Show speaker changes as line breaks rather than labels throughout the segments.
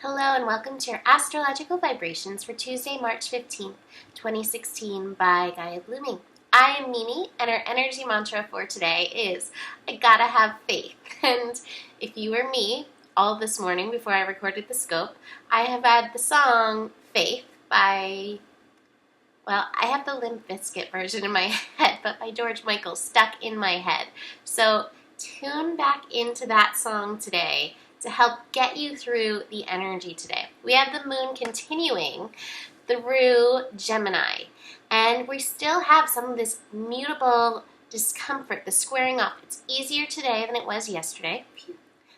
Hello and welcome to your astrological vibrations for Tuesday, March 15th, 2016 by Gaia Blooming. I am Mimi and our energy mantra for today is, I gotta have faith. And if you were me, all this morning before I recorded the scope, I have had the song Faith by, I have the Limp Bizkit version in my head, but by George Michael stuck in my head. So tune back into that song today to help get you through the energy today. We have the moon continuing through Gemini, and we still have some of this mutable discomfort, the squaring off. It's easier today than it was yesterday. Phew,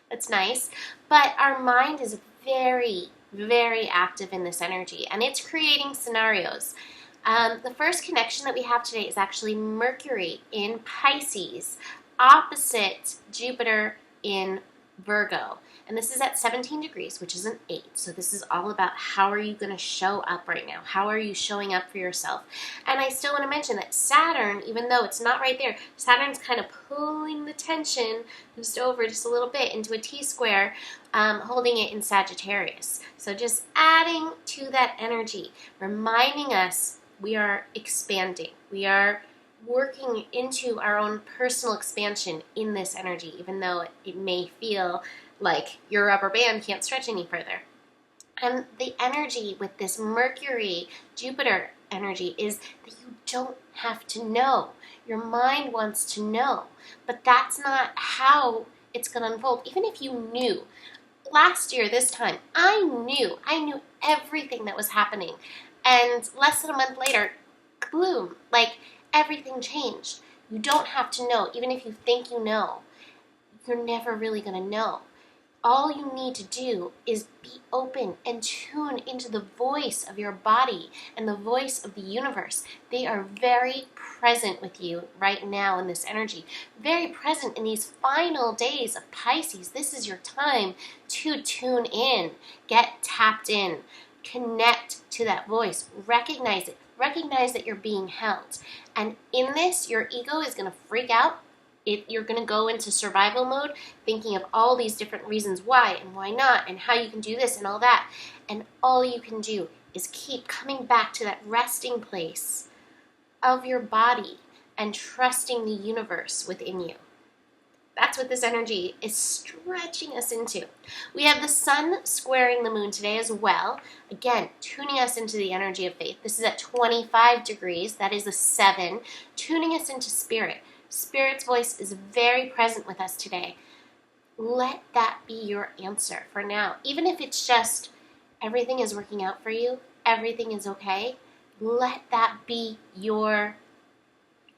that's nice. But our mind is very, very active in this energy, and it's creating scenarios. The first connection that we have today is actually Mercury in Pisces, opposite Jupiter in Virgo. And this is at 17 degrees, which is an 8. So this is all about how are you going to show up right now? How are you showing up for yourself? And I still want to mention that Saturn, even though it's not right there, Saturn's kind of pulling the tension just over just a little bit into a T-square, holding it in Sagittarius. So just adding to that energy, reminding us we are expanding. We are working into our own personal expansion in this energy, even though it may feel like your rubber band can't stretch any further. And the energy with this Mercury, Jupiter energy is that you don't have to know. Your mind wants to know, but that's not how it's going to unfold. Even if you knew, last year this time, I knew everything that was happening. And less than a month later, boom, like everything changed. You don't have to know. Even if you think you know, you're never really going to know. All you need to do is be open and tune into the voice of your body and the voice of the universe. They are very present with you right now in this energy. Very present in these final days of Pisces. This is your time to tune in, get tapped in, connect to that voice, recognize it. Recognize that you're being held. And in this, your ego is going to freak out. You're going to go into survival mode, thinking of all these different reasons why and why not, and how you can do this and all that. And all you can do is keep coming back to that resting place of your body and trusting the universe within you. That's what this energy is stretching us into. We have the sun squaring the moon today as well. Again, tuning us into the energy of faith. This is at 25 degrees. That is a 7. Tuning us into spirit. Spirit's voice is very present with us today. Let that be your answer for now. Even if it's just everything is working out for you, everything is okay, let that be your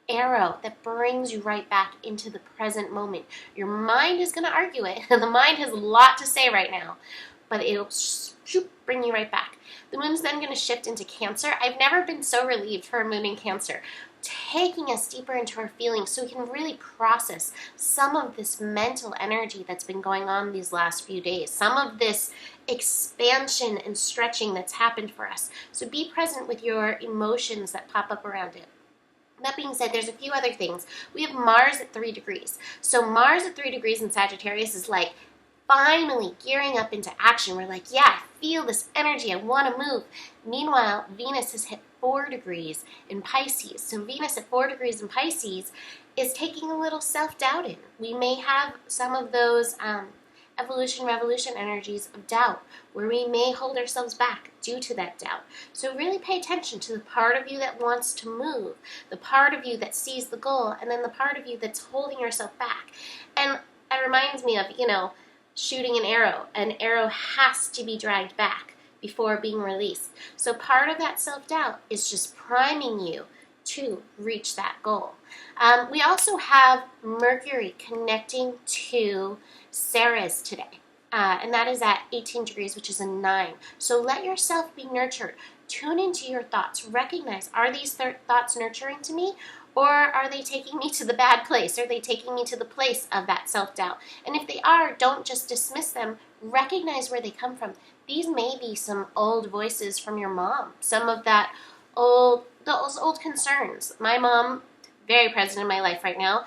arrow that brings you right back into the present moment. Your mind is going to argue it. The mind has a lot to say right now, but it'll bring you right back. The moon's then going to shift into Cancer. I've never been so relieved for a moon in Cancer, taking us deeper into our feelings so we can really process some of this mental energy that's been going on these last few days, some of this expansion and stretching that's happened for us. So be present with your emotions that pop up around it. That being said, there's a few other things. We have Mars at 3 degrees. So Mars at 3 degrees in Sagittarius is like finally gearing up into action. We're like, yeah, I feel this energy. I want to move. Meanwhile, Venus has hit 4 degrees in Pisces. So Venus at 4 degrees in Pisces is taking a little self-doubt in. We may have some of those evolution, revolution energies of doubt, where we may hold ourselves back due to that doubt. So really pay attention to the part of you that wants to move, the part of you that sees the goal, and then the part of you that's holding yourself back. And it reminds me of, shooting an arrow. An arrow has to be dragged back before being released. So part of that self-doubt is just priming you to reach that goal. We also have Mercury connecting to Ceres today, and that is at 18 degrees, which is a 9. So let yourself be nurtured. Tune into your thoughts. Recognize, are these thoughts nurturing to me, or are they taking me to the bad place? Are they taking me to the place of that self-doubt? And if they are, don't just dismiss them. Recognize where they come from. These may be some old voices from your mom, some of those old concerns. My mom, very present in my life right now,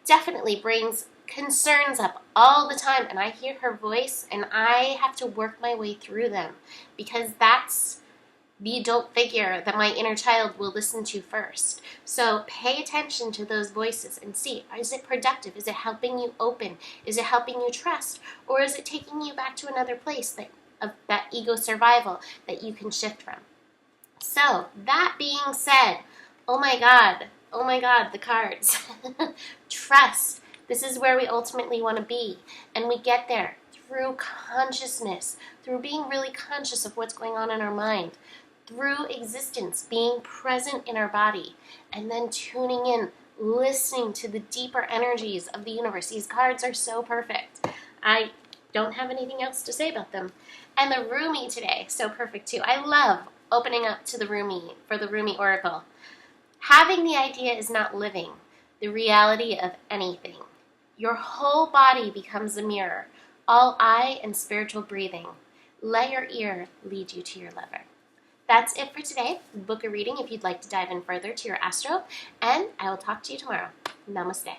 definitely brings concerns up all the time, and I hear her voice and I have to work my way through them, because that's the adult figure that my inner child will listen to first. So pay attention to those voices and see, is it productive? Is it helping you open? Is it helping you trust? Or is it taking you back to another place of that ego survival that you can shift from? So that being said, oh my God, the cards. Trust. This is where we ultimately want to be. And we get there through consciousness, through being really conscious of what's going on in our mind, through existence, being present in our body, and then tuning in, listening to the deeper energies of the universe. These cards are so perfect. I don't have anything else to say about them. And the Rumi today, so perfect too. I love opening up to the Rumi for the Rumi Oracle. Having the idea is not living the reality of anything. Your whole body becomes a mirror, all eye and spiritual breathing. Let your ear lead you to your lover. That's it for today. Book a reading if you'd like to dive in further to your astro, and I will talk to you tomorrow. Namaste.